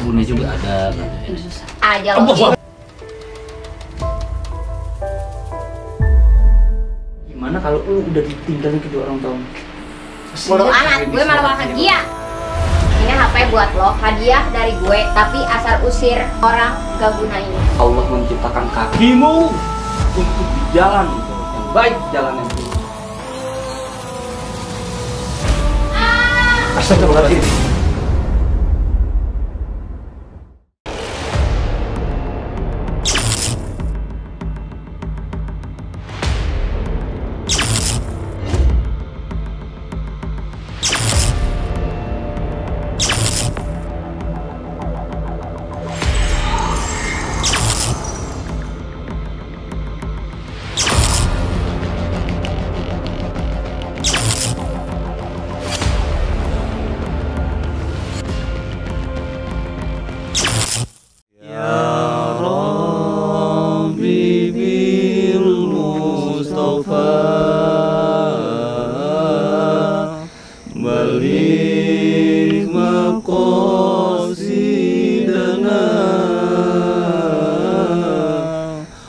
kebunnya juga ada katanya. Aja loh. Gimana kalau lu udah ditinggalin kedua orang tua? Bodoh amat, gue malah bahagia. Ini HP buat lo, hadiah dari gue, tapi asal usir orang gak guna ini. Allah menciptakan kakimu untuk di jalan yang baik, jalan yang baik. Astagfirullahaladzim. Balik maqasidana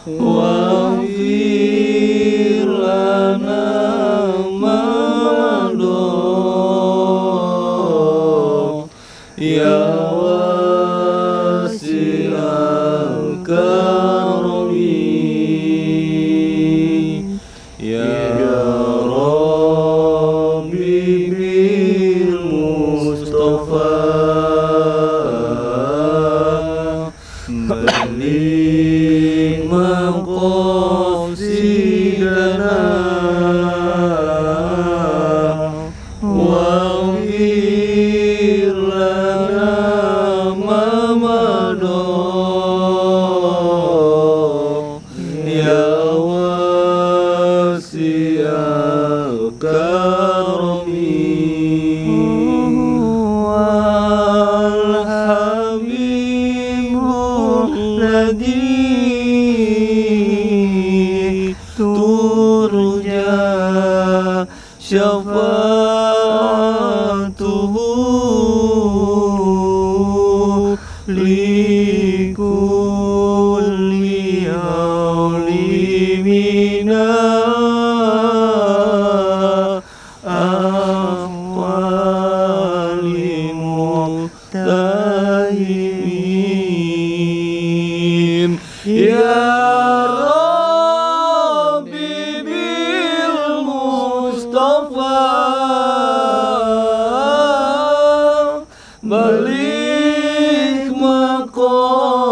waghfir lana ma madha ya wasi'al karami ya balik maqasidana waghfir lana ma madha ya wasi'al karami alladhi turja syafa'atuhu likulli awlimina afwali muhtahimin ya Rabbi bil Mustafa balik maqasidana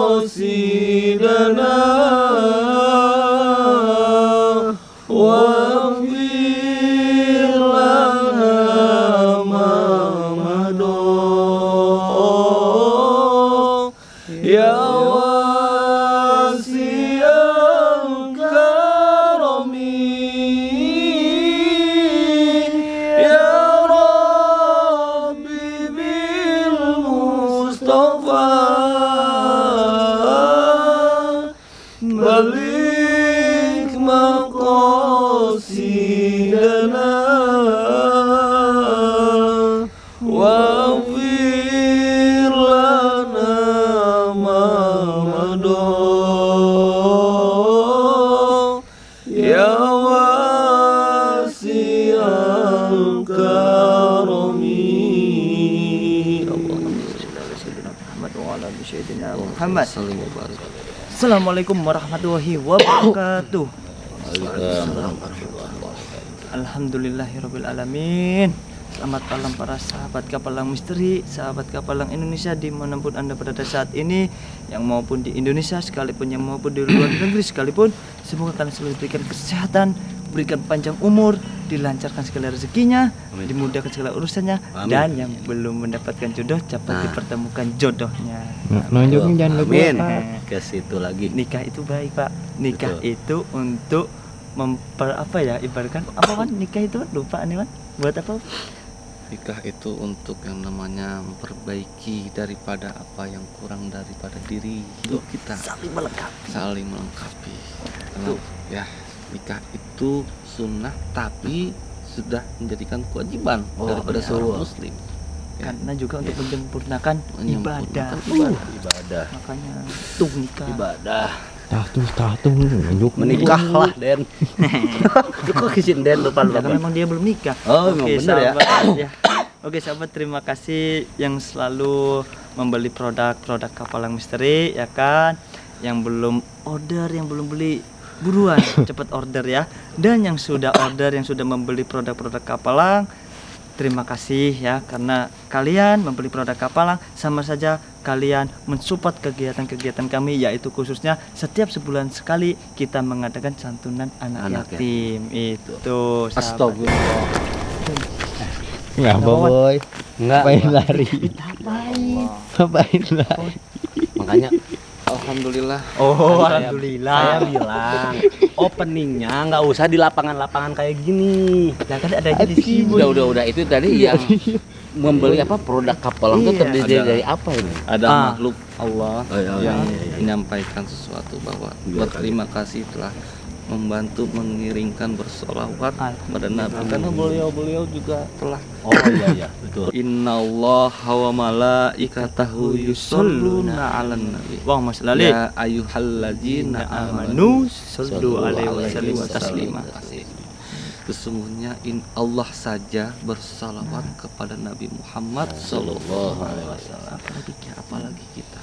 waghfir lana ma madha ya wasi'al karami ya Rabbi bil Mustafa balik maqasidana waghfir lana ma madha ya wasi'al karami. Muhammad. Assalamualaikum warahmatullahi wabarakatuh. Alhamdulillahirabbil alamin. Selamat malam para sahabat Kapalang Misteri, sahabat Kapalang Indonesia dimanapun Anda berada saat ini, yang maupun di Indonesia sekalipun, yang maupun di luar negeri sekalipun. Semoga kalian selalu diberikan kesehatan, berikan panjang umur, dilancarkan segala rezekinya, dimudahkan segala urusannya. Amin. Dan yang belum mendapatkan jodoh cepat dipertemukan jodohnya. Nunjukin jangan lupa. Amin. Ke situ lagi. Nikah itu baik, Pak. Nikah itu untuk apa ya, ibaratkan apa kan nikah itu lupa nih kan buat apa? Nikah itu untuk yang namanya memperbaiki daripada apa yang kurang daripada diri hidup kita. Saling melengkapi. Saling melengkapi. Ya, nikah itu sunnah tapi sudah menjadikan kewajiban daripada seorang muslim. karena juga untuk menyempurnakan ibadah. Ibadah. Makanya tuh nikah. Ibadah. Tahu Menikahlah Den. Kok kisin Den lupa Ya, kan memang dia belum nikah. Oh, memang Oke, bener ya. sahabat, ya. Oke sahabat, terima kasih yang selalu membeli produk-produk Kapalang Misteri ya kan. Yang belum order, yang belum beli, buruan cepat order ya. Dan yang sudah order, yang sudah membeli produk-produk Kapalang, terima kasih ya, karena kalian membeli produk Kapalang sama saja kalian mensupport kegiatan-kegiatan kami, yaitu khususnya setiap sebulan sekali kita mengadakan santunan anak yatim. Itu sahabat. Astagfirullah. Nggak boy. Enggak. Ngapain lari? Ngapain lari? Makanya Alhamdulillah. Oh, saya alhamdulillah. bilang openingnya nggak usah di lapangan-lapangan kayak gini. Ya kan ada aja di sini. Udah itu tadi yang membeli apa produk Kapalang itu Iya. terdiri dari apa ini? Ada Ah. makhluk Allah iya. yang menyampaikan sesuatu bahwa Iya, berterima kasih telah membantu mengiringkan bersolawat kepada Nabi, Alhamdulillah. karena beliau juga telah Oh iya betul. Innallaha wa malaikatahu yusholluna 'alan nabi. Allahumma shalli alaihi Ya ayyuhalladzina amanu amanu sallu alaihi wa sallimu taslima. Sesungguhnya Allah saja bersalawat kepada Nabi Muhammad sallallahu alaihi wasallam. Apalagi kita.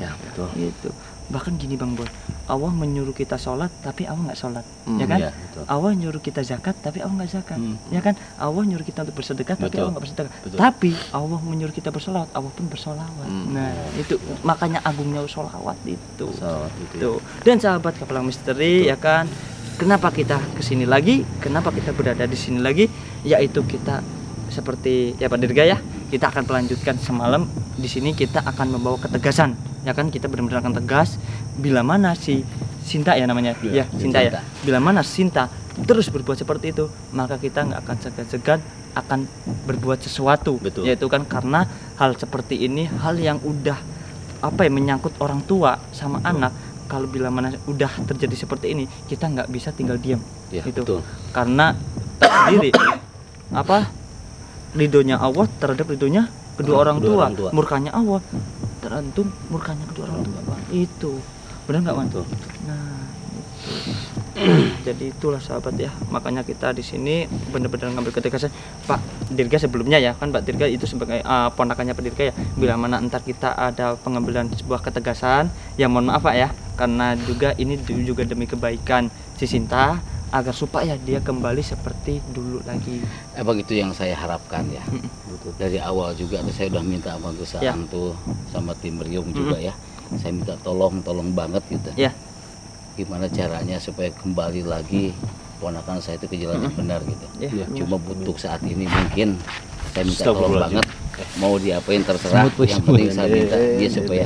Ya betul. Gitu. Bahkan gini Bang Boy, Allah menyuruh kita sholat tapi Allah nggak sholat, ya Hmm, kan? iya, betul. Allah nyuruh kita zakat tapi Allah nggak zakat, ya kan? Allah nyuruh kita untuk bersedekah tapi Betul. Allah nggak bersedekah. Betul. Tapi Allah menyuruh kita bersolawat, Allah pun bersolawat. Nah itu makanya agungnya solawat itu. Salawat itu. Tuh. Dan sahabat Kapalang Misteri ya kan, kenapa kita kesini lagi? Kenapa kita berada di sini lagi? Yaitu kita seperti ya Pak Dirga ya, kita akan melanjutkan semalam di sini, kita akan membawa ketegasan ya kan, kita benar-benar akan tegas bila mana si Sinta ya namanya ya, Sinta ya, bila mana Sinta terus berbuat seperti itu, maka kita nggak akan segan-segan akan berbuat sesuatu. Betul. Yaitu kan karena hal seperti ini hal yang udah apa ya, menyangkut orang tua sama anak. Kalau bila mana udah terjadi seperti ini, kita nggak bisa tinggal diam. Ya, Itu betul. karena tak sendiri apa ridhonya Allah terhadap ridhonya kedua orang tua, murkanya Allah tergantung murkanya kedua orang tua. Itu benar nggak Man? Betul. Nah itu. Jadi itulah sahabat ya, makanya kita di sini benar-benar ngambil ketegasan. Pak Dirga sebelumnya ya kan, Pak Dirga itu sebagai ponakannya Pak Dirga ya, bila mana entar kita ada pengambilan sebuah ketegasan, ya mohon maaf Pak ya, karena juga ini juga demi kebaikan si Sinta, agar supaya dia kembali seperti dulu lagi. Emang itu yang saya harapkan ya. Dari awal juga saya udah minta sama Gus Ya. Aan tuh sama tim Riung juga ya. Saya minta tolong banget gitu. Ya. Gimana caranya supaya kembali lagi ponakan saya itu ke jalan yang benar gitu. Ya. Cuma butuh saat ini mungkin saya minta tolong banget. Mau diapain terserah. Semut, Yang penting saya minta dia supaya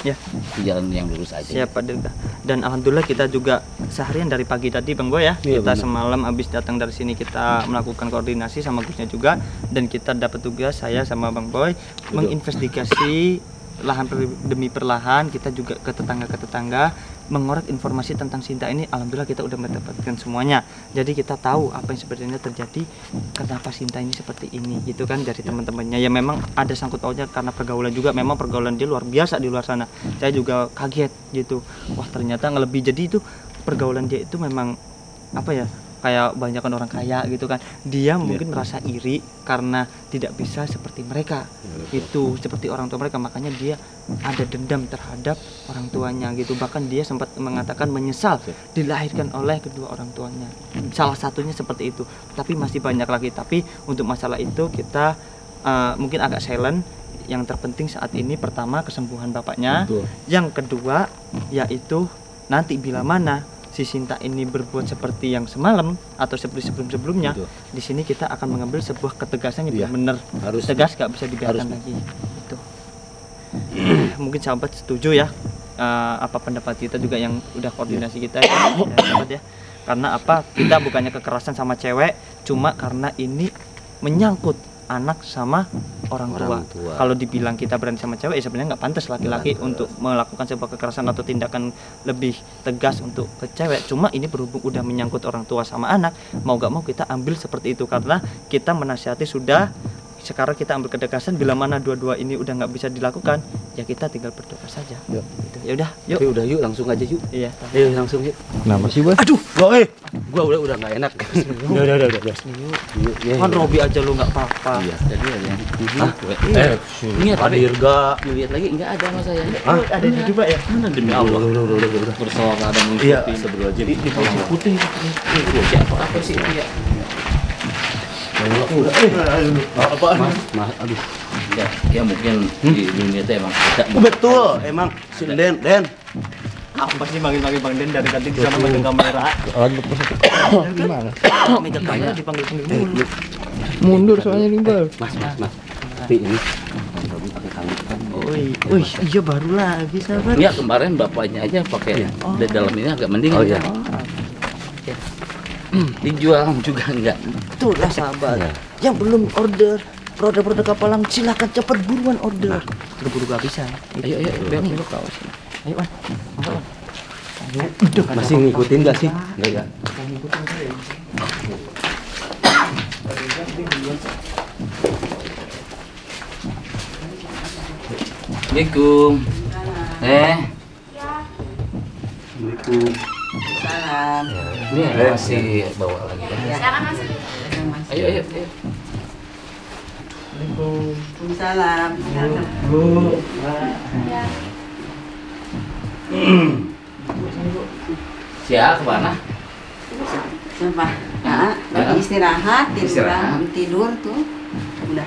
Ya. di jalan yang lurus aja. Siap Pak Dirga. Dan alhamdulillah kita juga seharian dari pagi tadi Bang Boy ya, Iya, kita benar. semalam habis datang dari sini kita melakukan koordinasi sama Gusnya juga, dan kita dapat tugas, saya sama Bang Boy menginvestigasi lahan demi perlahan, kita juga ke tetangga mengorek informasi tentang Sinta ini. Alhamdulillah kita udah mendapatkan semuanya, jadi kita tahu apa yang sebenarnya terjadi, kenapa Sinta ini seperti ini gitu kan, dari teman-temannya. Ya memang ada sangkut pautnya karena pergaulan juga, memang pergaulan dia luar biasa di luar sana. Saya juga kaget gitu, wah ternyata lebih. Jadi itu pergaulan dia itu memang apa ya, kayak banyakan orang kaya gitu kan, dia mungkin merasa iri karena tidak bisa seperti mereka, itu seperti orang tua mereka, makanya dia ada dendam terhadap orang tuanya gitu. Bahkan dia sempat mengatakan menyesal dilahirkan oleh kedua orang tuanya, salah satunya seperti itu, tapi masih banyak lagi. Tapi untuk masalah itu kita mungkin agak silent. Yang terpenting saat ini pertama kesembuhan bapaknya, yang kedua yaitu nanti bila mana si Sinta ini berbuat seperti yang semalam atau seperti sebelum-sebelumnya, di sini kita akan mengambil sebuah ketegasan yang benar harus tegas, gak bisa dibiarkan lagi. Itu. Mungkin sahabat setuju ya, apa pendapat kita juga yang udah koordinasi kita ya, sahabat ya. Karena apa, kita bukannya kekerasan sama cewek, cuma karena ini menyangkut anak sama orang tua. Kalau dibilang kita berani sama cewek, ya sebenarnya nggak pantas laki-laki untuk melakukan sebuah kekerasan atau tindakan lebih tegas untuk ke cewek. Cuma ini berhubung udah menyangkut orang tua sama anak, mau gak mau kita ambil seperti itu, karena kita menasihati sudah, sekarang kita ambil ketegasan, bila mana dua-dua ini udah nggak bisa dilakukan, ya kita tinggal berdoa saja. Yuk. Gitu. Ya udah, yuk. Tapi udah yuk langsung aja yuk. Iya. Ayo langsung yuk. Kenapa sih, Boy? Aduh, Gua udah nggak enak. Udah. Yuk. kan Robi aja lu nggak apa-apa. Iya, jadi ada. Hah? Ingat Hadir gak? dilihat lagi enggak ada sama saya. Ada di Dubai ya? Mana demi Allah. Udah. Bersorak ada mengikuti. Iya, sebelum jadi di Putih. Siapa apa sih itu ya? Apaan? Mas, aduh. Ya mungkin di dunia itu emang ada. Betul, emang si Den. Aku pasti manggil-manggil Bang Den dari tadi di sana megang kamera. Lagi gimana? Megang kamera dipanggil dulu. Mundur soalnya nih, Boy. Mas. Tapi ini Robi pakai kalung. Wih, iya baru lagi sahabat. Ya kemarin bapaknya aja pakai di dalam ini agak mending. Oh iya. Dijual juga enggak. Betul lah sahabat. Yang belum order produk-produk Kapalang silakan cepat buruan order. Buru-buru gak bisa. Ayo biar dulu kau. Ayo, Wan. Masih ngikutin gak sih? Enggak ya. Assalamualaikum. Assalamualaikum. Salam. Ini masih bawa lagi. Silakan masuk. Ayo. Waalaikumsalam. Siapa kemana? Siapa? Nah, lagi istirahat, Istirahat. tidur tuh. Udah.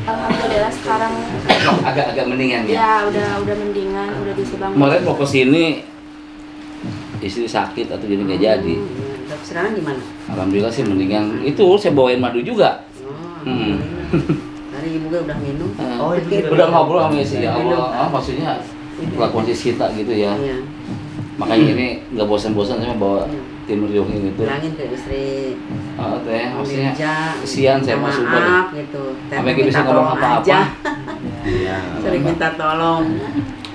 Alhamdulillah sekarang Agak mendingan ya. ya udah mendingan, udah bisa bangun. Kemarin mau kesini istri sakit atau jadi nggak jadi. Dok, sekarang di mana? Alhamdulillah sih mendingan. Itu saya bawain madu juga. Oh, hari ibu udah minum. Oh, Oke. Udah ngobrol sama istri ya Minum. Allah. Maksudnya kelakuan si Sita gitu ya. Iya. Makanya ini nggak bosan-bosan saya bawa timur yohin itu. Bilangin ke istri. Oh, teh, maksudnya Mirja, kesian saya minta masuk maaf gitu. Teh Sampai minta bisa ngomong tolong apa-apa. aja. Iya. Sering minta tolong.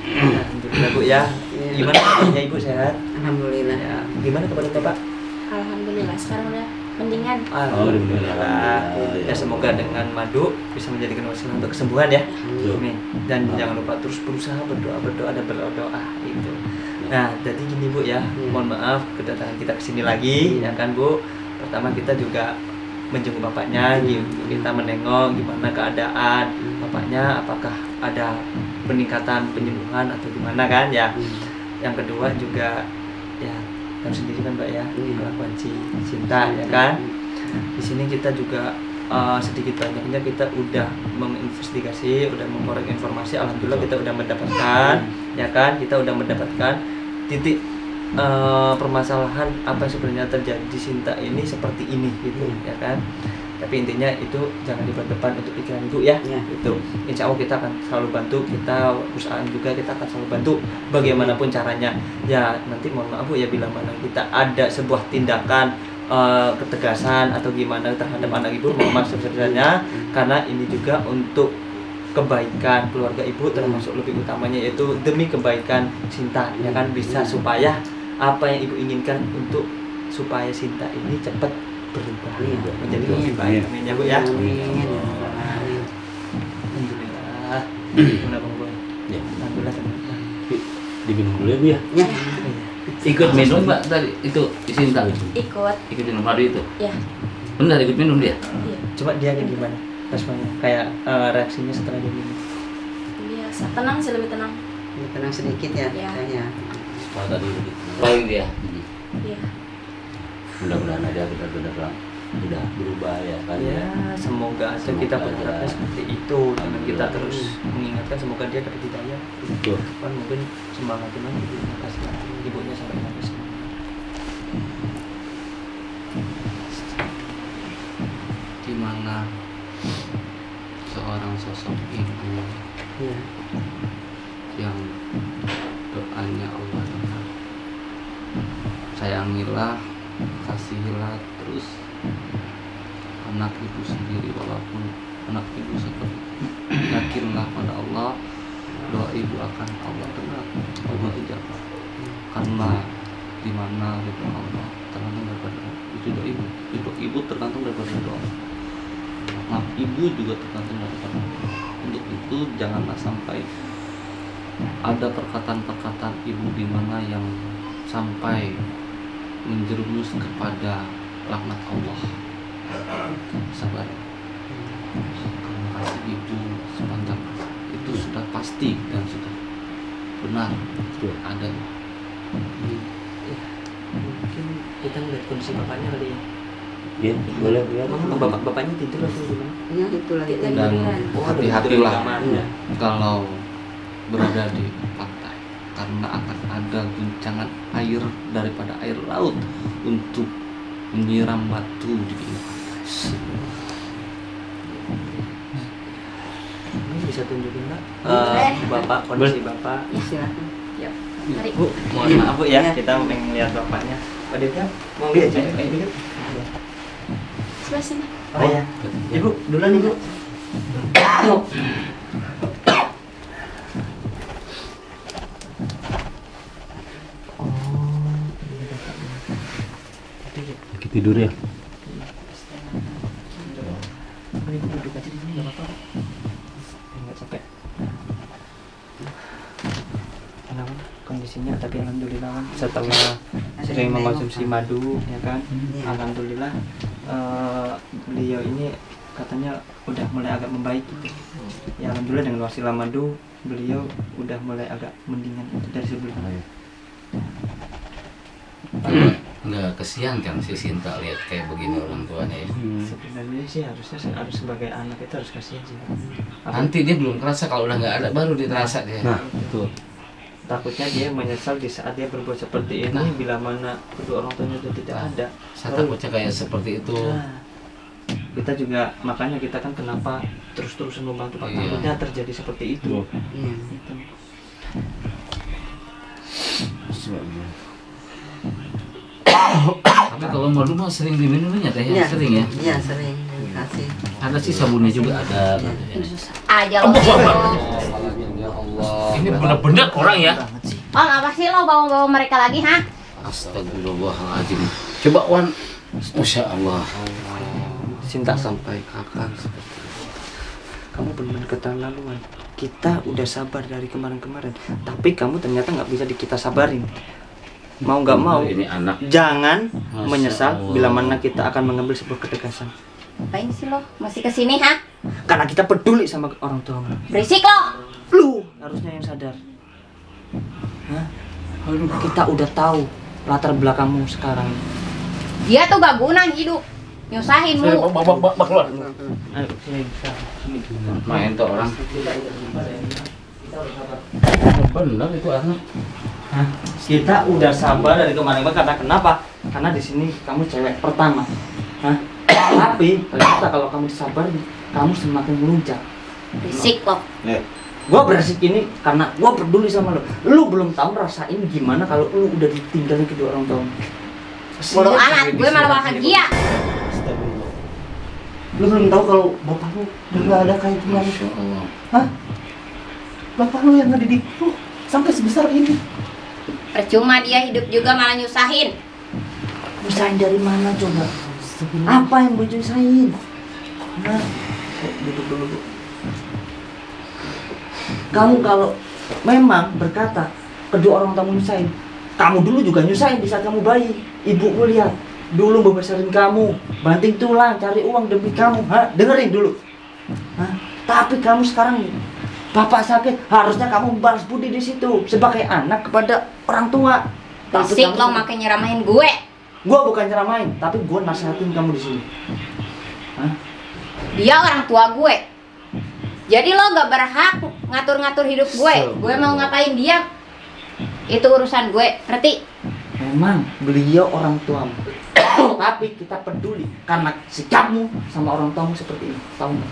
Alhamdulillah Bu ya. Iya. Gimana kabarnya Ibu sehat? Alhamdulillah. Ya. Gimana kabar Bapak? Alhamdulillah sekarang udah mendingan. Alhamdulillah. Ya semoga dengan madu bisa menjadikan wasilah untuk kesembuhan ya. Amin. Dan jangan lupa terus berusaha berdoa dan berdoa itu. Nah, jadi gini Bu ya, mohon maaf kedatangan kita kesini lagi, ya kan Bu. Pertama kita juga menjenguk bapaknya, kita menengok gimana keadaan bapaknya, apakah ada peningkatan penyembuhan atau gimana kan ya. Yang kedua juga ya tahu sendiri kan Mbak ya, kelakuan Cinta ya kan. Di sini kita juga sedikit banyaknya kita udah menginvestigasi, udah mengkorek informasi. Alhamdulillah kita udah mendapatkan, ya kan, kita udah mendapatkan titik permasalahan apa yang sebenarnya terjadi di Cinta ini seperti ini gitu, ya kan. Tapi intinya itu jangan diperdepan untuk pikiran Ibu ya. Itu insya Allah kita akan selalu bantu, kita perusahaan juga kita akan selalu bantu bagaimanapun caranya. Ya nanti mohon maaf Bu ya, bila mana kita ada sebuah tindakan ketegasan atau gimana terhadap anak Ibu, mohon maaf sebesar-besarnya, karena ini juga untuk kebaikan keluarga Ibu, termasuk lebih utamanya yaitu demi kebaikan Cinta, ya kan, bisa supaya apa yang Ibu inginkan untuk supaya Cinta ini cepat berubah menjadi lebih baik. Amin ya Bu ya. Alhamdulillah. Gimana Bang Boy? Ya. Alhamdulillah. Diminum dulu ya Bu ya. Ikut minum Mbak tadi itu di Cinta. Ikut minum madu itu. Ya. Benar ikut minum dia. Iya. Coba dia kayak gimana? Rasanya kayak reaksinya setelah dia minum. Biasa. Tenang sih, lebih tenang. Tenang sedikit ya. Ya. Kayaknya. Kalau tadi paling dia. Iya. Mudah-mudahan aja benar-benar udah berubah ya kan. Ya, semoga aja kita berharapnya seperti itu. Dengan kita terus mengingatkan, semoga dia dapat hidayah. Betul. Kan mungkin semangatin lagi terima kasih ibunya sampai habis. Di mana seorang sosok ibu yang doanya Allah dengar. Sayangilah, kasihilah terus anak ibu sendiri, walaupun anak ibu seperti itu. Yakinlah pada Allah, doa ibu akan Allah dengar, Allah ijabah. Karena di mana ridho Allah telah daripada ridho ibu. Ridho ibu tergantung daripada ridho Allah. Maaf ibu juga tergantung daripada Allah. Untuk itu janganlah sampai ada perkataan-perkataan ibu di mana yang sampai menjerumus kepada laknat Allah. Sabar. Terima kasih ibu sepanjang itu sudah pasti dan sudah benar ada. Mungkin kita ngeliat kondisi bapaknya kali ya. Ya, boleh ya. Bapaknya tidur atau gimana? Iya, itu lagi Kita Dan tiduran. hati-hatilah Ya. kalau berada di pantai karena akan ada guncangan air daripada air laut untuk menyiram batu di pinggir pantai. Ini bisa tunjukin nggak Boleh. bapak, kondisi bapak? silakan. Mari. Bu, mohon maaf bu ya, kita pengen lihat bapaknya. Pak Devka, mau lihat aja? Sebelah sini. Oh iya. Ibu, duluan ibu. Lagi tidur ya. Ibu duduk aja di sini nggak apa-apa. Nggak capek. Kenapa? Kondisinya tapi alhamdulillah setelah sering mengkonsumsi madu ya kan, alhamdulillah beliau ini katanya udah mulai agak membaik gitu. Ya alhamdulillah dengan wasilah madu beliau udah mulai agak mendingan dari sebelumnya. Nggak kesian kan si Sinta lihat kayak begini orang tuanya ya. Sebenarnya sih harusnya harus sebagai anak itu harus kasihan sih. Nanti dia belum kerasa, kalau udah nggak ada baru dia terasa dia. Nah, betul. Takutnya dia menyesal di saat dia berbuat seperti ini Nah. bila mana kedua orang tuanya sudah tidak ada. Saya takutnya kayak seperti itu. Nah, kita juga makanya kita kan kenapa terus-terusan membantu Pak, Iya. takutnya terjadi seperti itu. Iya. Gitu. Tapi kalau madu mah sering diminumnya teh ya, sering ya. Iya, sering. Terima kasih. Ada sih sabunnya juga ada. Aja lo. Ya Allah. Ini benar-benar orang ya. Oh, apa sih lo bawa-bawa mereka lagi, ha? Astagfirullahaladzim. Coba Wan. Masya Allah. Cinta Sampai kapan seperti itu? kamu benar keterlaluan. Kita udah sabar dari kemarin-kemarin, tapi kamu ternyata nggak bisa kita sabarin. Mau nggak mau, Ini anak. jangan Masya menyesal Allah. bila mana kita akan mengambil sebuah ketegasan. Ngapain sih lo? Masih kesini, ha? Karena kita peduli sama orang tuamu. Berisik lo! Lu harusnya yang sadar. Hah? Kita udah tahu latar belakangmu sekarang. Dia tuh gak guna hidup. Nyusahin mu. Keluar. Ayo, sini. Main tuh orang. Benar itu anak. Hah? Kita udah sabar dari kemarin karena kenapa? Karena di sini kamu cewek pertama. Hah? Tapi ternyata kalau kamu disabarin, kamu semakin melunjak. Berisik lo. Gua beresik ini karena gua peduli sama lu. Lu belum tahu rasain gimana kalau lu udah ditinggalin kedua orang tua. Bodoh amat, gue malah bahagia. Lu belum tahu kalau bapak lu udah gak ada kayak gimana. Masya Allah. Hah? Bapak lu yang ngedidik lu sampai sebesar ini. Percuma dia hidup juga malah nyusahin. Nyusahin dari mana coba? Apa yang mau nyusahin? Nah, duduk dulu Bu. Kamu kalau memang berkata kedua orang tamu nyusahin, kamu dulu juga nyusahin di saat kamu bayi. Ibuku lihat dulu membesarin kamu, banting tulang, cari uang demi kamu. Hah? Dengerin dulu. Hah? Tapi kamu sekarang bapak sakit, harusnya kamu balas budi di situ sebagai anak kepada orang tua. Tapi Berisik kamu- lo makin nyeramahin gue. Gua bukan ceramain, tapi gua nasihatin kamu di sini. Hah? Dia orang tua gue. Jadi lo gak berhak ngatur-ngatur hidup gue. Gue mau ngapain dia, itu urusan gue, ngerti? Memang beliau orang tuamu, tapi kita peduli karena sikapmu sama orang tuamu seperti ini, tahu nggak?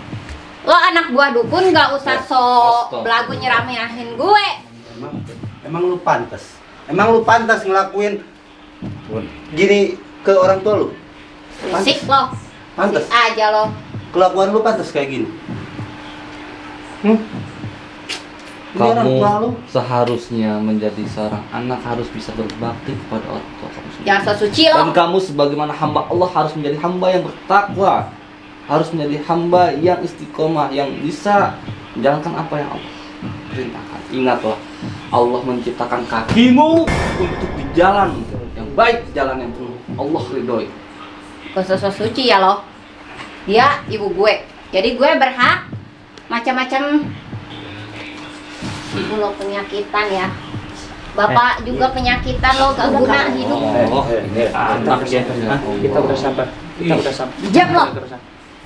Lo anak buah dukun gak usah sok belagu nyeramahin gue. Emang lu pantas? Emang lu pantas ngelakuin gini ke orang tua lu? Berisik lo. Pantas. Aja lo. Kelakuan lu pantas kayak gini. Ini orang Kamu tua lu. seharusnya menjadi seorang anak harus bisa berbakti kepada orang tua kamu sendiri. Jangan so suci lo. Dan kamu sebagaimana hamba Allah harus menjadi hamba yang bertakwa, harus menjadi hamba yang istiqomah, yang bisa menjalankan apa yang Allah perintahkan. Ingatlah, Allah menciptakan kakimu untuk di jalan yang baik, jalan yang penuh Allah ridhoi. Gak so suci ya lo. Dia ibu gue. Jadi gue berhak macam-macam. Ibu lo penyakitan ya. Bapak juga penyakitan lo, gak guna hidup. Ini anak ya. Kita udah sabar. Kita udah sabar. Diam lo.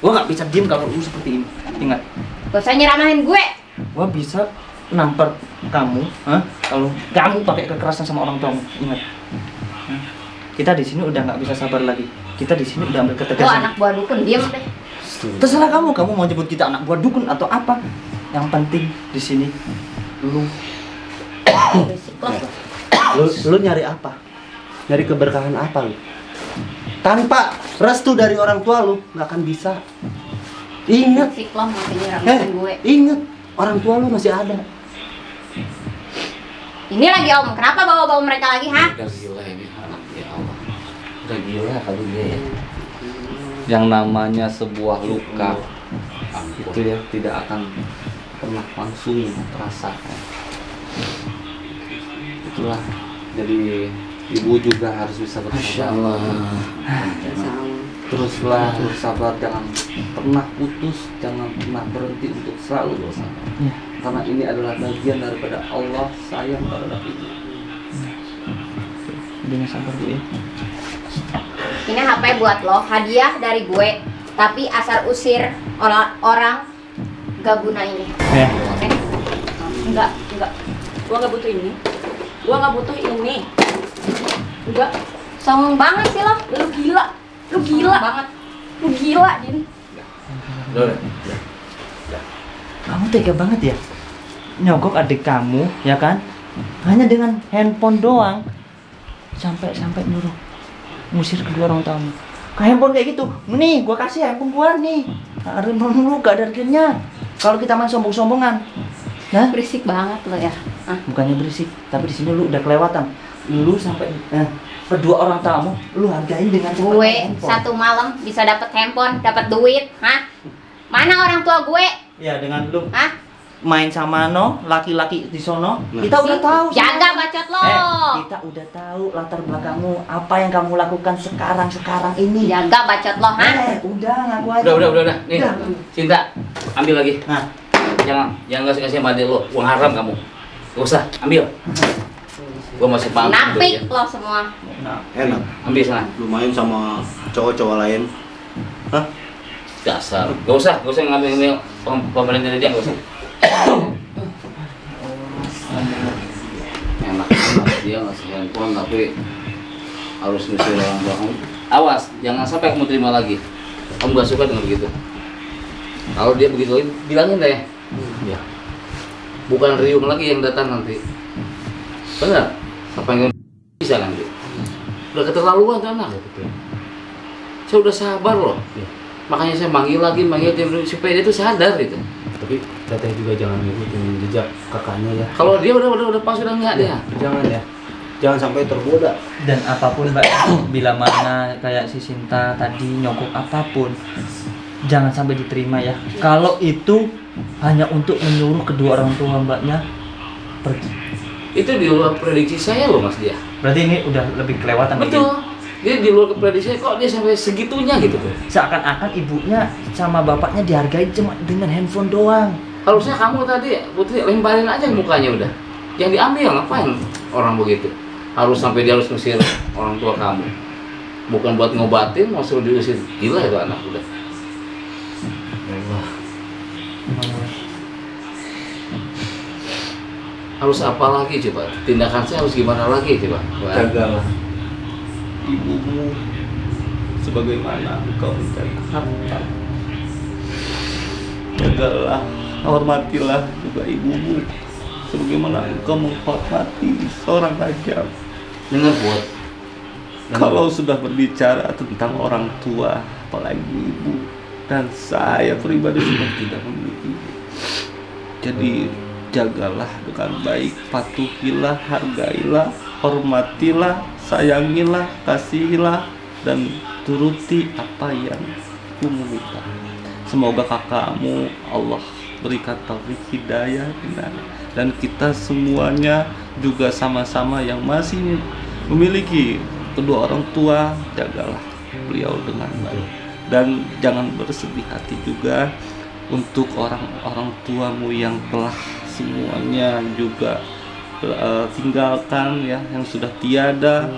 Gua nggak bisa diem kalau lu seperti ini. Ingat, Gak usah nyeramahin gue. gua bisa nampar kamu, kalau kamu pakai kekerasan sama orang tuamu. Ingat. Kita di sini udah nggak bisa sabar lagi. Kita di sini udah ambil Lo ketegasan. anak buah dukun, diam deh. Terserah kamu mau nyebut kita anak buah dukun atau apa. Yang penting di sini lu Berisik lo. Lu nyari apa? Nyari keberkahan apa lu? Tanpa restu dari orang tua lu nggak akan bisa. Ingat, Berisik lo makin nyeramahin gue. ingat orang tua lu masih ada. Ini lagi om, kenapa bawa-bawa mereka lagi, ha? Udah gila ini anak ya Allah. Udah gila kalau dia ya. Yang namanya sebuah luka itu ya tidak akan pernah langsung terasa. Itulah. Jadi ibu juga harus bisa bersabar. Teruslah bersabar, jangan pernah putus, jangan pernah berhenti untuk selalu bersabar. Ya. Karena ini adalah bagian daripada Allah sayang terhadap ibu. dengan sabar Bu ya. Ini HP buat lo, hadiah dari gue. Tapi asal usir orang gak guna ini. Ya. Oke? Enggak. Gua nggak butuh ini. Gua nggak butuh ini. Enggak. Sombong banget sih lo. Lu gila. Lu gila. Sombong banget. Lu gila, Din. Udah. Kamu tega banget ya, nyogok adik kamu, ya kan? Hanya dengan handphone doang, sampai nyuruh ngusir kedua orang tamu. Kayak handphone kayak gitu, nih gua kasih handphone gua nih, handphone lu gak ada harganya. Kalau kita main sombong-sombongan, nah Berisik banget lo ya. bukannya berisik, tapi di sini lu udah kelewatan. Lu sampai kedua orang tamu, lu hargain dengan cepat Gue handphone. satu malam bisa dapat handphone, dapat duit, hah? Mana orang tua gue? Ya dengan lu Hah? main sama laki-laki di sono, kita udah tahu. Jaga bacot lo. Kita udah tahu latar belakangmu, apa yang kamu lakukan sekarang ini. Jaga bacot lo, hah? Udah ngaku aja. Udah. Nih, Udah. Cinta, ambil lagi. Nah, Jangan kasih sama adik lo, uang haram kamu. Gak usah, ambil. Gua masih paham. Napik lo semua. Enak. Ambil sana. Lu main sama cowok-cowok lain. Hah? Dasar. Gak usah ngambil pemerintah dia, gak usah. Enak dia ngasih handphone tapi harus ngusir orang tua kamu. Awas, jangan sampai kamu terima lagi. Kamu gak suka dengan begitu. Kalau dia begitu, bilangin deh. Ya. Bukan Riung lagi yang datang nanti. Benar. Apa yang bisa nanti? Udah keterlaluan tuh anak. Saya udah sabar loh. Makanya saya manggil dia supaya dia tuh sadar gitu. Tapi teteh juga jangan ngikutin jejak kakaknya ya. Kalau dia udah pas udah enggak dia. Jangan ya. Jangan sampai tergoda. dan apapun Mbak, bila mana kayak si Sinta tadi nyogok apapun, jangan sampai diterima ya. Kalau itu hanya untuk menyuruh kedua orang tua Mbaknya pergi. Itu di luar prediksi saya loh Mas dia. Berarti ini udah lebih kelewatan. Betul. Dia di luar prediksi saya, kok dia sampai segitunya gitu tuh. Seakan-akan ibunya sama bapaknya dihargai cuma dengan handphone doang. Harusnya kamu tadi Putri lemparin aja mukanya udah. Yang diambil ngapain orang begitu? Harus sampai dia harus ngusir orang tua kamu. Bukan buat ngobatin, mau suruh diusir. Gila itu anak udah. Harus apa lagi coba? Tindakan saya harus gimana lagi coba? Jagalah ibumu sebagaimana engkau menjaga harta. Jagalah, hormatilah juga ibumu sebagaimana engkau menghormati seorang raja. Dengar buat. Kalau sudah berbicara tentang orang tua, apalagi ibu, dan saya pribadi sudah tidak memiliki ibu. Jadi jagalah dengan baik, patuhilah, hargailah, hormatilah, sayangilah, kasihilah, dan turuti apa yang ku meminta. Semoga kakakmu Allah berikan taufik hidayah, dan kita semuanya juga sama-sama yang masih memiliki kedua orang tua, jagalah beliau dengan baik. Dan jangan bersedih hati juga untuk orang-orang tuamu yang telah semuanya juga tinggalkan ya, yang sudah tiada.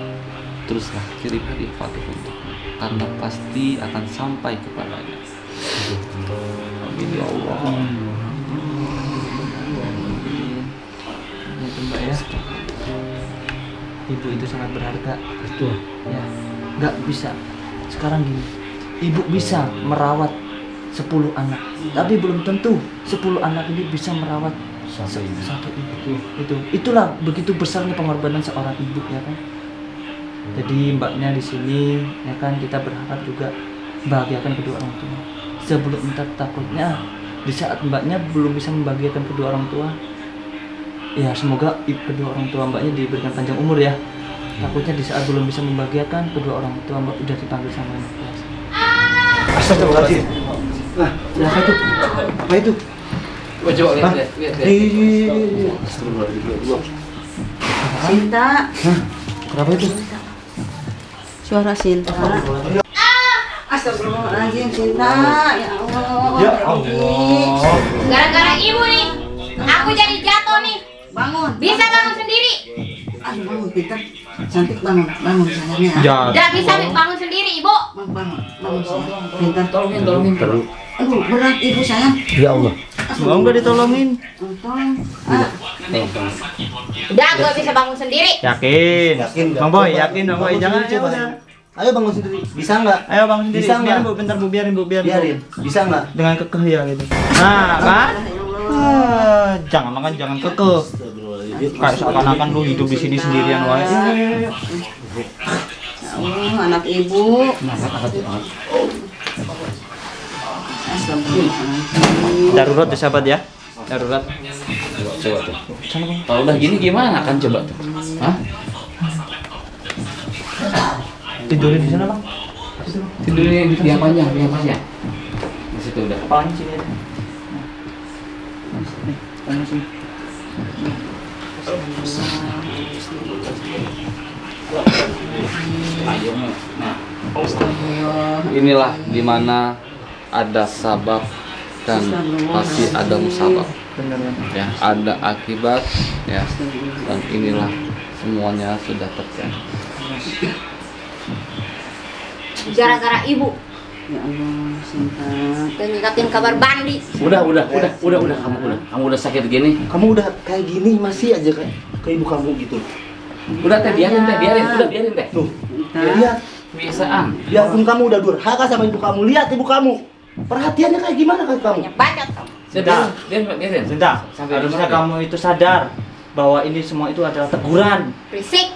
Teruslah kirim hadiah Fatihah untuknya, karena pasti akan sampai kepadanya. Amin ya Allah. Itu Mbak ya, ibu itu sangat berharga. Betul. Ya, nggak bisa. Sekarang gini, ibu bisa merawat 10 anak, tapi belum tentu 10 anak ini bisa merawat satu ibu. Itulah begitu besarnya pengorbanan seorang ibu ya kan. Jadi mbaknya di sini ya kan, kita berharap juga bahagiakan kedua orang tua. Sebelum entah takutnya di saat mbaknya belum bisa membahagiakan kedua orang tua, ya semoga kedua orang tua mbaknya diberikan panjang umur ya. Takutnya di saat belum bisa membahagiakan kedua orang tua mbak udah dipanggil sama yang kuasa. Astagfirullahaladzim. Nah, apa itu? Apa itu? Coba lihat. Sinta. Kenapa itu? Suara Sinta. Astagfirullahaladzim, Sinta. Ya Allah. Ya Allah. Gara-gara ibu nih, aku jadi jatuh nih. Bangun. Bisa bangun sendiri. Aduh, bangun, Peter. Cantik bangun sayangnya. Ya. Udah bisa bangun sendiri, Ibu. Bangun sayang. Pintar. Tolongin. Aduh, berat ibu sayang. Ya Allah. Mau nggak ditolongin? Tolong. Udah, gue bisa bangun sendiri. Yakin? Yakin, Bang Boy, yakin Bang Boy. Jangan coba. coba. Ayo bangun sendiri. Bisa nggak? Ayo bangun sendiri. Bisa nggak? Biarin Bu, bentar Bu, biarin Bu. Biarin. Bisa nggak? Dengan kekeh ya gitu. Nah, kan? Jangan kekeh. Kayak seakan-akan lu hidup di sini sendirian wae. Ya Allah, anak ibu. Astagfirullahaladzim. Darurat ya sahabat ya. Darurat. Coba tuh. Kalau udah gini gimana kan coba tuh? Hah? Tidurin di sana, Bang. Tidurnya di tiang panjang. Di situ udah. Kepalanya sini aja. Nih, tangan sini. Ayo, nah, inilah dimana ada sabab dan pasti ada musabab. Bener Ya, ada akibat ya, dan inilah semuanya sudah terjadi. Gara-gara ibu. Ya Allah, Sinta. Dan nyikatin kabar Bandi. Udah, kamu udah sakit gini. Kamu udah kayak gini masih aja kayak ibu kamu gitu. Udah teh biarin teh. Tuh. Lihat. Kebiasaan. Biarpun kamu udah durhaka sama ibu kamu, lihat ibu kamu. Perhatiannya kayak gimana ke kamu? Banyak bacot kamu. Biarin. Sinta, Sampai harusnya dimana, kamu itu sadar bahwa ini semua itu adalah teguran. Berisik.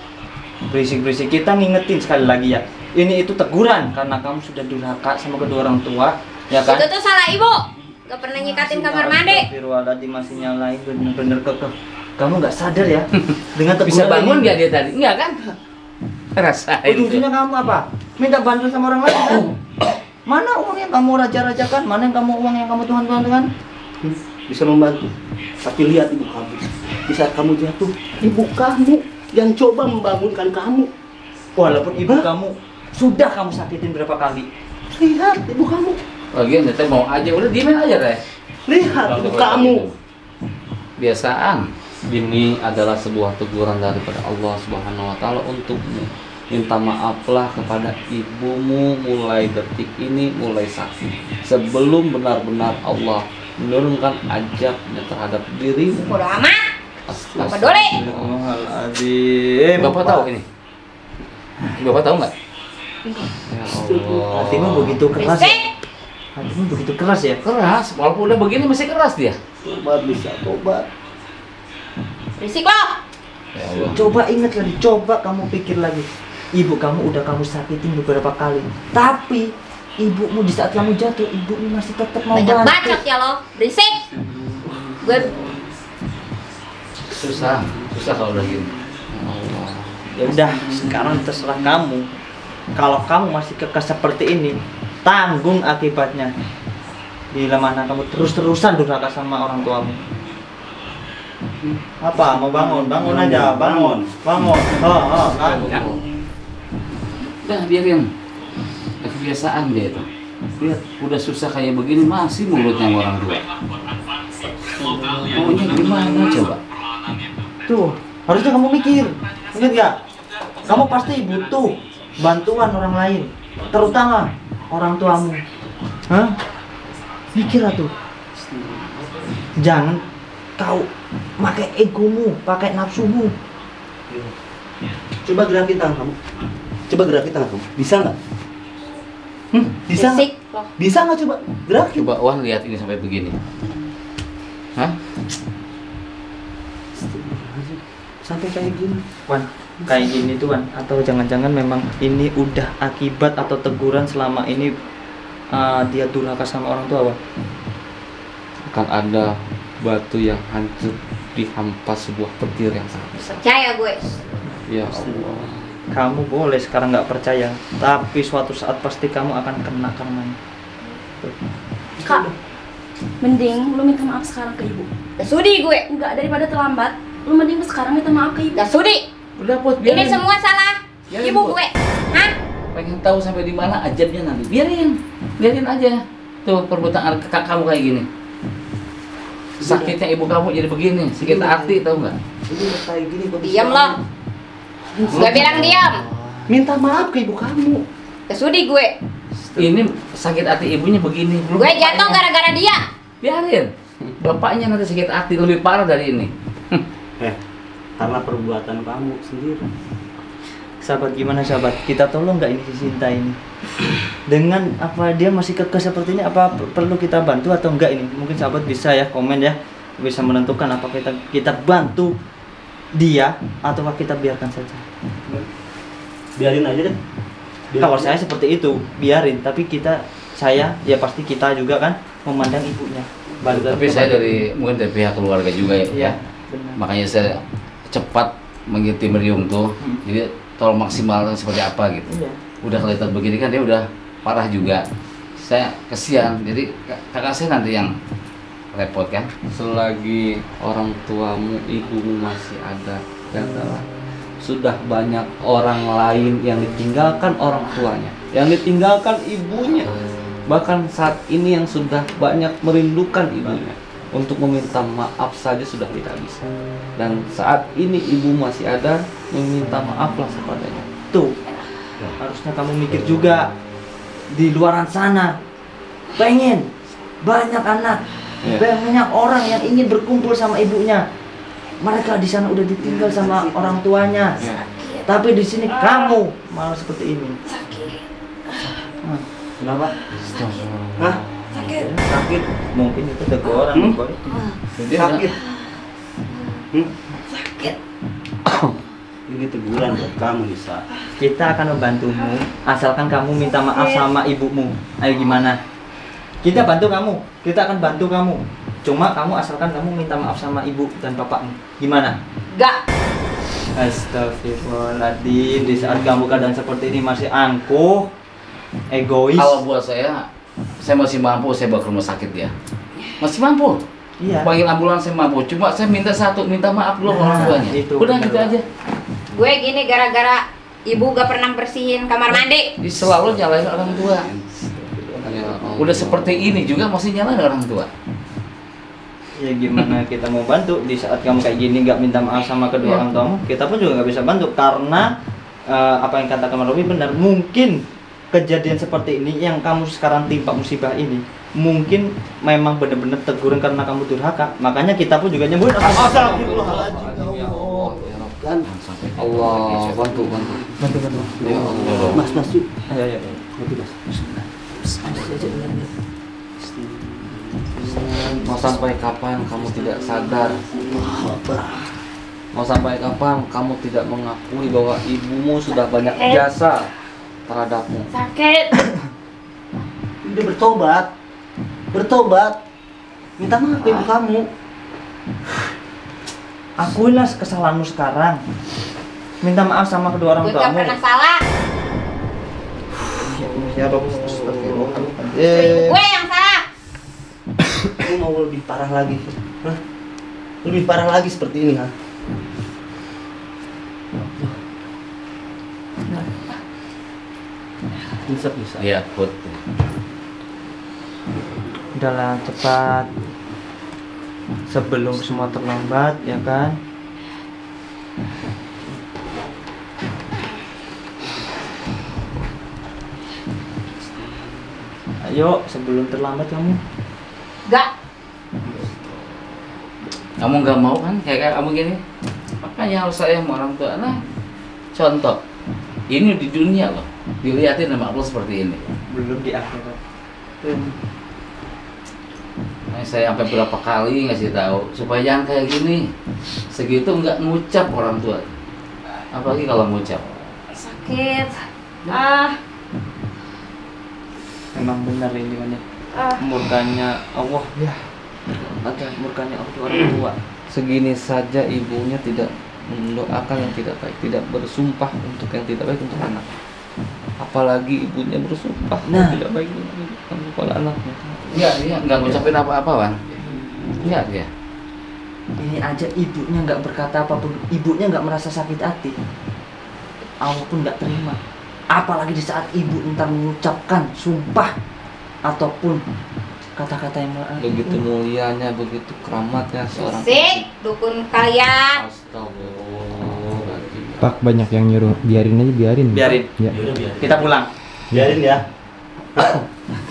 Kita ngingetin sekali lagi ya. Ini itu teguran karena kamu sudah durhaka sama kedua orang tua, ya kan? Itu tuh salah ibu. Gak pernah nyikatin kamar mandi. Astagfirullahaladzim, masih nyalain bener-bener kekeh. Kamu nggak sadar ya dengan teguran bisa bangun ini. nggak dia tadi? Enggak kan? Rasain. Ujung-ujungnya kamu apa? Minta bantuan sama orang lain kan? Mana uang yang kamu raja-rajakan? Mana yang uang yang kamu tuhan-tuhan? Bisa membantu. Tapi lihat ibu kamu. Di saat kamu jatuh, ibu kamu yang coba membangunkan kamu. Walaupun ibu kamu sudah kamu sakitin berapa kali. Lihat ibu kamu. Lagian teh mau aja, udah diemin aja deh. Lihat ibu kamu. Biasaan. Ini adalah sebuah teguran daripada Allah Subhanahu wa taala untukmu. Minta maaflah kepada ibumu mulai detik ini, mulai saat ini. Sebelum benar-benar Allah menurunkan azabnya terhadap dirimu. Bodo amat. Astagfirullahaladzim. Bapak tahu ini? Bapak tahu nggak? Ya Allah. Hatimu begitu keras ya? Hatimu begitu keras ya? Keras, walaupun udah begini masih keras dia. Tobat bisa tobat. Berisik loh. Ya Allah. Coba ingat lagi, coba kamu pikir lagi. Ibu kamu udah kamu sakitin beberapa kali, tapi ibumu di saat kamu jatuh, ibumu masih tetap mau Banyak bantu. bacot ya lo. Berisik. Gue susah kalau udah gini. Ya Allah. Ya udah, sekarang terserah kamu. Kalau kamu masih kekeh seperti ini, tanggung akibatnya. Bila mana kamu terus-terusan durhaka sama orang tuamu. Apa? Mau bangun? Bangun aja, bangun. Kan? Udah biarin. Kebiasaan dia itu. Lihat, udah susah kayak begini masih mulutnya sama orang tua. Maunya gimana coba? Tuh, harusnya kamu mikir. Ingat gak? Kamu pasti butuh bantuan orang lain, terutama orang tuamu. Hah? Mikirlah tuh. Jangan kau pakai egomu, pakai nafsumu. Coba gerakin tangan kamu. Coba gerakin tangan kamu. Bisa nggak? Bisa nggak? Fisik loh. Bisa nggak coba? Gerakin. Coba Wan lihat ini sampai begini. Hah? Sampai kayak gini. Wan, kayak gini tuh Wan. Atau jangan-jangan memang ini udah akibat atau teguran selama ini dia durhaka sama orang tua, Wan. Akan ada batu yang hancur dihampas sebuah petir yang sangat besar. Percaya gue. Ya Allah. Kamu boleh sekarang nggak percaya, tapi suatu saat pasti kamu akan kena karenanya. Kak, mending lu minta maaf sekarang ke ibu. Gak sudi gue. Enggak, daripada terlambat, lu mending sekarang minta maaf ke ibu. Gak sudi. Udah Put, Ini biarin. semua salah Biarin, ibu Bu. gue. Hah? Pengen tahu sampai di mana ajalnya nanti. Biarin aja. Tuh perbuatan kakak kamu kayak gini. Sakitnya ibu kamu jadi begini, sakit hati tahu nggak? Ini udah kayak gini kok. Diam lo. Gue bilang diam. Minta maaf ke ibu kamu. Gak sudi gue. Ini sakit hati ibunya begini. Belum Gue jatuh bapaknya. gara-gara dia. Biarin. Bapaknya nanti sakit hati lebih parah dari ini. Karena perbuatan kamu sendiri. Sahabat, gimana sahabat? Kita tolong nggak ini si Sinta ini? Dengan apa dia masih kekeh seperti ini? Apa perlu kita bantu atau enggak ini? Mungkin sahabat bisa ya komen ya, bisa menentukan apa kita bantu dia ataukah kita biarkan saja. Biarin aja deh. Kalau saya seperti itu, biarin. Tapi saya ya pasti kita juga kan memandang ibunya. Balik Tapi saya mungkin dari pihak keluarga juga ya. Iya, benar. Makanya saya cepat mengikuti Meriung tuh. Jadi tolong maksimalkan seperti apa gitu. Iya. Udah kelihatan begini kan dia udah parah juga. Saya kesian. Jadi kakak saya nanti yang repot kan. Selagi orang tuamu, ibumu masih ada, jagalah. Sudah banyak orang lain yang ditinggalkan orang tuanya, yang ditinggalkan ibunya. Bahkan saat ini yang sudah banyak merindukan ibunya, untuk meminta maaf saja sudah tidak bisa. Dan saat ini ibu masih ada, meminta maaflah kepadanya. Tuh, harusnya kamu mikir juga. Di luaran sana pengen banyak anak, banyak orang yang ingin berkumpul sama ibunya. Mereka di sana udah ditinggal sama orang tuanya. Tapi di sini kamu malah seperti ini. Kenapa? Hah? Sakit. Mungkin itu teguran, Boy. Sakit. Sakit. Ini teguran buat kamu, Nisa. Kita akan membantumu asalkan kamu minta maaf sama ibumu. Ayo gimana? Kita bantu kamu. Kita akan bantu kamu. Cuma kamu asalkan kamu minta maaf sama ibu dan bapakmu. Gimana? Gak. Astagfirullahaladzim. Di saat kamu keadaan seperti ini masih angkuh, egois. Kalau buat saya masih mampu saya bawa ke rumah sakit ya. Masih mampu. Iya. Panggil ambulans saya mampu. Cuma saya minta maaf dulu orang tuanya. itu Udah bener gitu banget. aja. Gue gini gara-gara ibu gak pernah bersihin kamar mandi. Jadi selalu nyalain orang tua. Udah seperti ini juga masih nyalain orang tua. Ya gimana kita mau bantu di saat kamu kayak gini nggak minta maaf sama kedua orang tuamu, kita pun juga nggak bisa bantu karena apa yang katakan Robi benar. Mungkin kejadian seperti ini yang kamu sekarang timpa musibah ini mungkin memang benar-benar teguran karena kamu durhaka. Makanya kita pun juga nyebut Astagfirullahaladzim. Kan Allah, bantu. Ya Allah. Mas yuk. Ayo. Mau sampai kapan kamu tidak sadar? Mau sampai kapan kamu tidak mengakui bahwa ibumu sudah banyak jasa terhadapmu? Sakit. Udah bertobat. Minta maaf ke ibu kamu. akuilah kesalahanmu sekarang. Minta maaf sama kedua orang Gue gak tuamu. pernah salah. Ya Rob, astagfirullah. Gue yang salah. Ini mau lebih parah lagi. Hah? Lebih parah lagi seperti ini, ha? Bisa. Iya, Put. Udahlah cepat. Sebelum semua terlambat, ya kan? Ayo, sebelum terlambat kamu. Gak. Kamu nggak mau kan kayak kamu gini? Makanya harus sayang sama orang tua. Nah, contoh. Ini di dunia loh. Dilihatin sama Allah seperti ini. Belum di akhirat. Nah, saya sampai berapa kali ngasih tahu supaya jangan kayak gini. Segitu nggak ngucap orang tua. Apalagi kalau ngucap. Sakit. Memang benar ini banyak. Murkanya Allah ya. Ada murkanya orang tua. Segini saja ibunya tidak mendoakan yang tidak baik, tidak bersumpah untuk yang tidak baik untuk anak. Apalagi ibunya bersumpah yang tidak baik kepada anaknya. Iya, nggak ngucapin apa-apa, Wan. Iya, dia. Ini aja ibunya nggak berkata apapun, ibunya nggak merasa sakit hati. Allah pun nggak terima. Apalagi di saat ibu entar mengucapkan sumpah ataupun kata-kata yang Begitu mulianya, begitu keramatnya seorang Sik, dukun kalian. Astagfirullahaladzim. Pak banyak yang nyuruh, biarin aja, biarin. Biarin. Ya. Kita pulang. Biarin ya.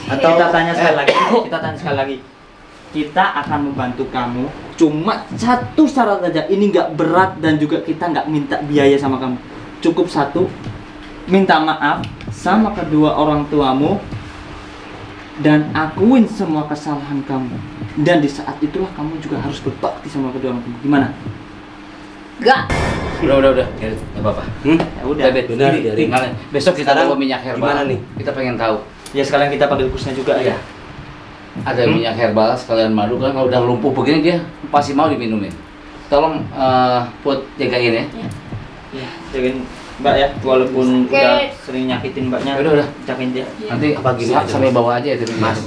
Atau kita tanya sekali lagi. Kita tanya sekali lagi. Kita akan membantu kamu. Cuma satu syarat aja. Ini nggak berat dan juga kita nggak minta biaya sama kamu. Cukup satu. Minta maaf sama kedua orang tuamu dan akuin semua kesalahan kamu. Dan di saat itulah kamu juga harus berbakti sama kedua orang tuamu. Gimana? Gak. Udah. Nggak apa-apa. Ya udah. Benar, biarin. Tinggal besok kita Sekarang bawa minyak herbal. gimana nih? Kita pengen tahu. Ya sekalian kita panggil kusnya juga ya. Ada minyak herbal sekalian madu kan kalau udah lumpuh begini dia pasti mau diminumin. Tolong Put jagain ya. Ya, jagain Mbak ya, walaupun udah sering nyakitin Mbaknya. Udah. Jagain dia. Nanti Apa gini aja, sampai bawa aja itu Mas.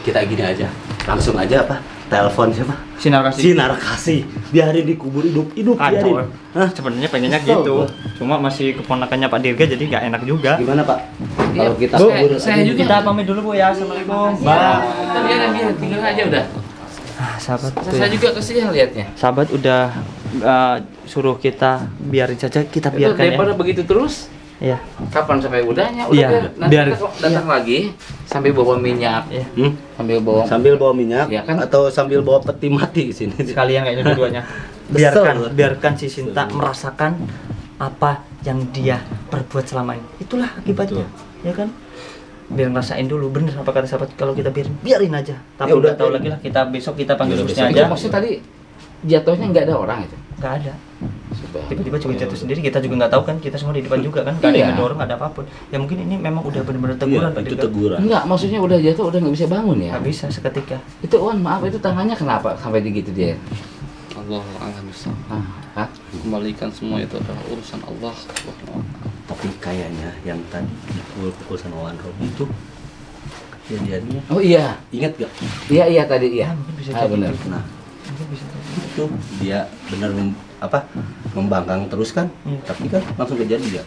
Kita gini aja. Langsung aja apa? Telepon siapa? Sinar kasih. Sinar kasih. Biarin dikubur hidup-hidup, biarin. Hah? Sebenarnya pengennya gitu. Cuma masih keponakannya Pak Dirga jadi nggak enak juga. Gimana, Pak? Iya, Kalau kita Bu, kubur saya juga. Kita pamit dulu Bu ya. Assalamualaikum. Mbak. Biar tinggal aja udah. Sahabat tuh Saya ya. juga kesian liatnya. Sahabat udah suruh kita biarin saja, kita Itu biarkan daripada ya. begitu terus. Iya. Kapan sampai udahnya? Udah Iya, nanti biar- kita datang lagi sambil bawa minyak. Iya. Sambil bawa minyak Iya kan? atau sambil bawa peti mati di sini. Sekalian kayaknya dua-duanya. Biarkan si Sinta merasakan apa yang dia perbuat selama ini. Itulah akibatnya, ya kan? Biar ngerasain dulu, bener apa kata sahabat, kalau kita biarin aja. Tapi Ya udah, udah tahu biarin. lagi lah, kita besok kita panggil Ya udah, bosnya besok. aja. Itu maksudnya tadi jatuhnya nggak ada orang itu. Nggak ada. Tiba-tiba juga jatuh sendiri, kita juga nggak tahu kan, kita semua di depan juga kan, nggak ada yang Iya. ngedorong, nggak ada apapun. Ya mungkin ini memang udah benar-benar teguran Pak itu Dirga. teguran. Enggak, maksudnya udah jatuh udah nggak bisa bangun ya. Nggak bisa seketika. Itu Wan, maaf itu tangannya kenapa sampai begitu dia? Allah alam bisa. Hah? Kembalikan semua itu adalah urusan Allah Subhanahu wa ta'ala. Tapi kayaknya yang tadi dipukul sama Wan Robi itu kejadiannya. Oh iya, Ingat gak? iya tadi iya. Mungkin bisa Ah, jadi benar. gitu. Nah, Mungkin bisa jadi. itu dia benar membangkang terus kan? Iya. Tapi kan langsung kejadian.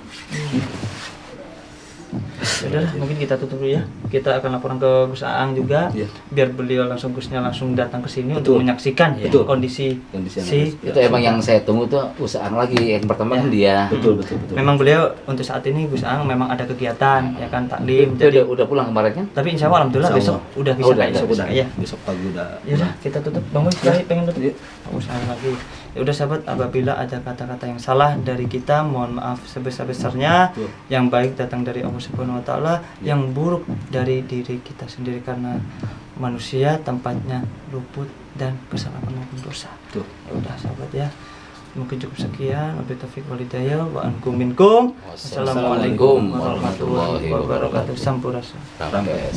Ya udah, mungkin kita tutup dulu ya. Kita akan laporan ke Gus Aang juga, Iya. biar beliau Gusnya langsung datang ke sini Betul. untuk menyaksikan Betul. kondisi Kondisi yang si. Itu emang yang saya tunggu tuh usaha lagi. Yang pertama kan dia. Betul. Memang beliau untuk saat ini Gus Aang memang ada kegiatan ya kan, taklim. Itu udah pulang kemarin kan? Tapi insya Allah alhamdulillah Insya besok Allah. udah bisa Udah, besok Udah, ya. besok pagi udah. Ya udah, kita tutup. Bang Boy, pengen tutup. Gus Aang lagi. Ya udah sahabat, apabila ada kata-kata yang salah dari kita, mohon maaf sebesar-besarnya. Betul. Yang baik datang dari Allah Subhanahu wa taala, yang buruk dari diri kita sendiri, karena manusia tempatnya luput dan kesalahan maupun dosa. Tuh. Ya udah sahabat ya. Mungkin cukup sekian. Wabillahi taufiq wal hidayah wa ankum minkum. Wassalamualaikum warahmatullahi wabarakatuh. Sampurasun. Sampai.